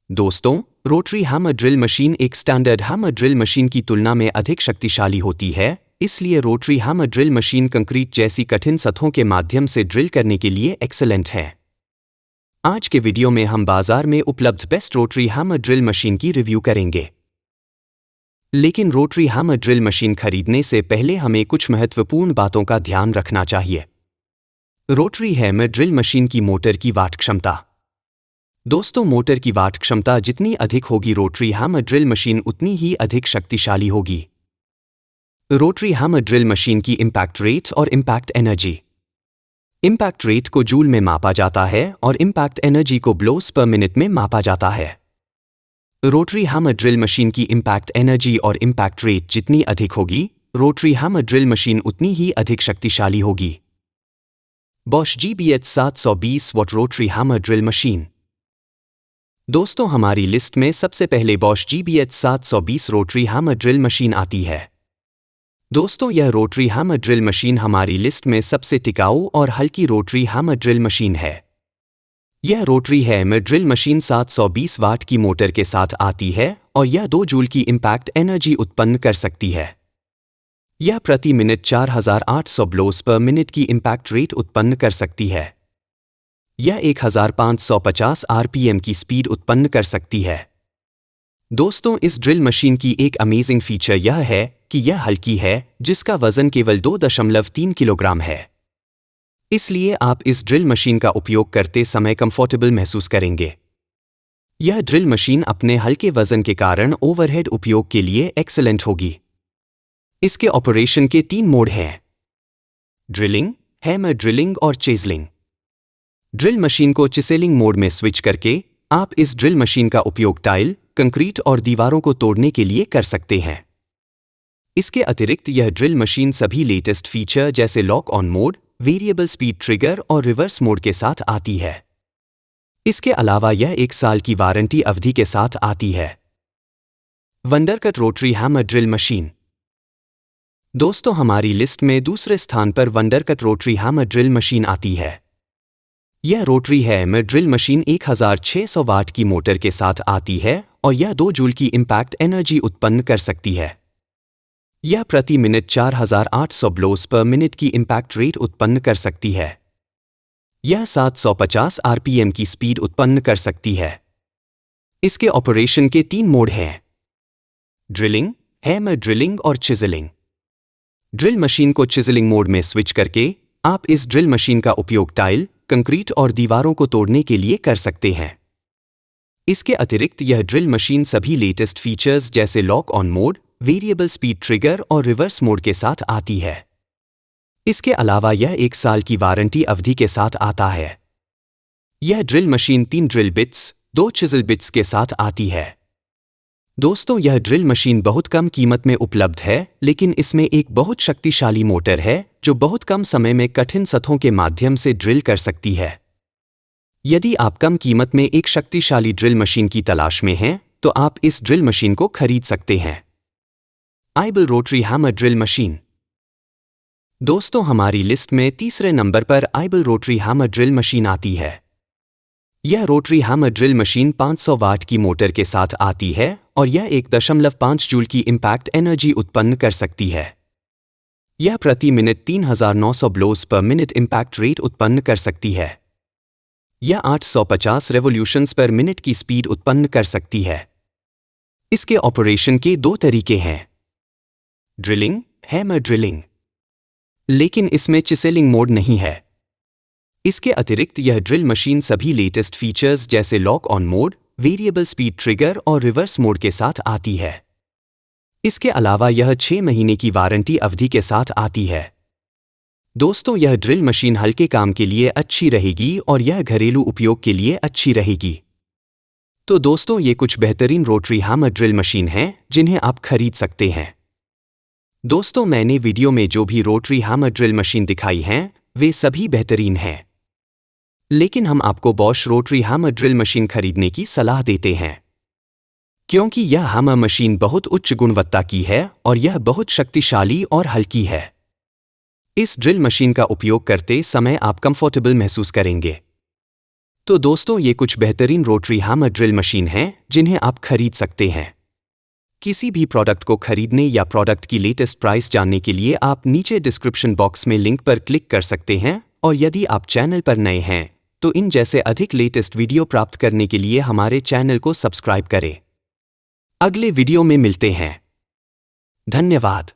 दोस्तों, rotary hammer drill machine एक standard hammer drill machine की तुलना में अधिक शक्तिशाली होती है, इसलिए rotary hammer drill machine concrete जैसी कठिन सतहों के माध्यम से ड्रिल करने के लिए एक्सेलेंट है। आज के वीडियो में हम बाजार में उपलब्ध best rotary hammer drill machine की रिव्यू करेंगे। लेकिन रोटरी हैमर ड्रिल मशीन खरीदने से पहले हमें कुछ महत्वपूर्ण बातों का ध्यान रखना चाहिए। रोटरी हैमर ड्रिल मशीन की मोटर की वाट क्षमता। दोस्तों, मोटर की वाट क्षमता जितनी अधिक होगी, रोटरी हैमर ड्रिल मशीन उतनी ही अधिक शक्तिशाली होगी। रोटरी हैमर ड्रिल मशीन की इम्पैक्ट रेट और इम्पैक्ट एनर्जी। इम्पैक्ट रेट को जूल में मापा जाता है और इम्पैक्ट एनर्जी को ब्लोस पर मिनट में मापा जाता है। रोटरी हैमर ड्रिल मशीन की इम्पैक्ट एनर्जी और इम्पैक्ट रेट जितनी अधिक होगी, रोटरी हैमर ड्रिल मशीन उतनी ही अधिक शक्तिशाली होगी। Bosch GBH 720 what rotary hammer drill machine. दोस्तों, हमारी लिस्ट में सबसे पहले Bosch GBH 720 rotary hammer drill machine आती है। दोस्तों, यह रोटरी हैमर ड्रिल मशीन हमारी लिस्ट में सबसे टिकाऊ और हल्की रोटरी हैमर ड्रिल मशीन है। यह रोटरी हैमर ड्रिल मशीन 720 वाट की मोटर के साथ आती है और यह 2 जूल की इम्पैक्ट एनर्जी उत्पन्न कर सकती है। यह प्रति मिनट 4800 ब्लोस पर मिनट की इम्पैक्ट रेट उत्पन्न कर सकती है। यह 1550 RPM की स्पीड उत्पन्न कर सकती है। दोस्तों, इस ड्रिल मशीन की एक अमेजिंग फीचर यह है कि यह हल्की है, जिसका वजन केवल 2.3 किलोग्राम है। इसलिए आप इस ड्रिल मशीन का उपयोग करते समय कंफर्टेबल महसूस करेंगे। यह ड्रिल मशीन अपने हल्के वजन के कारण ओवरहेड उपयोग के लिए एक्सेलेंट होगी। इसके ऑपरेशन के 3 मोड हैं: ड्रिलिंग, हैमर ड्रिलिंग और चेजलिंग। ड्रिल मशीन को चिसेलिंग मोड में स्विच करके आप इस ड्रिल मशीन का उपयोग टाइल, कंक्रीट और दीवारों को तोड़ने के लिए कर सकते हैं। इसके अतिरिक्त यह ड्रिल मशीन सभी लेटेस्ट फीचर जैसे lock on mode, variable speed trigger और रिवर्स मोड के साथ आती है। इसके अलावा यह 1 साल की वारंटी अवधि के साथ आती है। वंडरकट रोटरी हैमर ड्रिल मशीन। दोस्तों, हमारी लिस्ट में दूसरे स्थान पर वंडरकट रोटरी हैमर ड्रिल मशीन आती है। यह रोटरी हैमर ड्रिल मशीन 1600 वाट की मोटर के साथ आती है और यह 2 जूल की इम्पैक्ट एनर्जी उत्पन्न कर सकती है। यह प्रति मिनट 4800 ब्लोस पर मिनट की इम्पैक्ट रेट उत्पन्न कर सकती है। यह 750 RPM की स्पीड उत्पन्न कर सकती है। इसके ऑपरेशन के 3 मोड हैं: ड्रिलिंग, हैमर ड्रिलिंग और चिजलिंग। ड्रिल मशीन को चिजलिंग मोड में स्विच करके आप इस ड्रिल मशीन का उपयोग टाइल, कंक्रीट और दीवारों को तोड़ने के लिए कर सकते हैं। इसके अतिरिक्त यह ड्रिल मशीन सभी लेटेस्ट फीचर्स जैसे lock on mode, variable speed trigger और रिवर्स मोड के साथ आती है। इसके अलावा यह 1 साल की वारंटी अवधि के साथ आता है। यह drill machine 3 drill bits, 2 chisel bits के साथ आती है। दोस्तों, यह ड्रिल मशीन बहुत कम कीमत में उपलब्ध है, लेकिन इसमें एक बहुत शक्तिशाली मोटर है जो बहुत कम समय में कठिन सतहों के माध्यम से ड्रिल कर सकती है। यदि आप कम कीमत में एक शक्तिशाली ड्रिल मशीन की तलाश में हैं, तो आप इस ड्रिल मशीन को खरीद सकते हैं। आइबल रोटरी हैमर ड्रिल मशीन। दोस्तों, हमारी लिस्ट में तीसरे नंबर पर आइबल रोटरी हैमर ड्रिल मशीन आती है। यह रोटरी हैमर ड्रिल मशीन 500 वाट की मोटर के साथ आती है और यह 1.5 जूल की इम्पैक्ट एनर्जी उत्पन्न कर सकती है। यह प्रति मिनट 3900 ब्लोस पर मिनट इम्पैक्ट रेट उत्पन्न कर सकती है। यह 850 रेवोल्यूशंस पर मिनट की स्पीड उत्पन्न कर सकती है। इसके ऑपरेशन के 2 तरीके हैं: ड्रिलिंग, हैमर ड्रिलिंग। लेकिन इसमें चिसेलिंग मोड नहीं है। इसके अतिरिक्त यह ड्रिल मशीन सभी लेटेस्ट फीचर्स जैसे lock on mode, variable speed trigger और रिवर्स मोड के साथ आती है। इसके अलावा यह 6 महीने की वारंटी अवधि के साथ आती है। दोस्तों, यह ड्रिल मशीन हल्के काम के लिए अच्छी रहेगी और यह घरेलू उपयोग के लिए अच्छी रहेगी। तो दोस्तों, ये कुछ बेहतरीन रोटरी हैमर ड्रिल मशीन हैं जिन्हें आप खरीद सकते हैं। दोस्तों, मैंने वीडियो में जो भी रोटरी हैमर ड्रिल मशीन दिखाई हैं, वे सभी बेहतरीन हैं। लेकिन हम आपको Bosch rotary hammer drill machine खरीदने की सलाह देते हैं, क्योंकि यह हैमर मशीन बहुत उच्च गुणवत्ता की है और यह बहुत शक्तिशाली और हल्की है। इस ड्रिल मशीन का उपयोग करते समय आप कंफर्टेबल महसूस करेंगे। तो दोस्तों, ये कुछ बेहतरीन रोटरी हैमर ड्रिल मशीन हैं जिन्हें आप खरीद सकते हैं। किसी भी प्रोडक्ट को खरीदने या प्रोडक्ट की लेटेस्ट प्राइस जानने के लिए आप नीचे डिस्क्रिप्शन बॉक्स में लिंक पर क्लिक कर सकते हैं। और यदि आप चैनल पर नए हैं तो इन जैसे अधिक लेटेस्ट वीडियो प्राप्त करने के लिए हमारे चैनल को सब्सक्राइब करें। अगले वीडियो में मिलते हैं। धन्यवाद।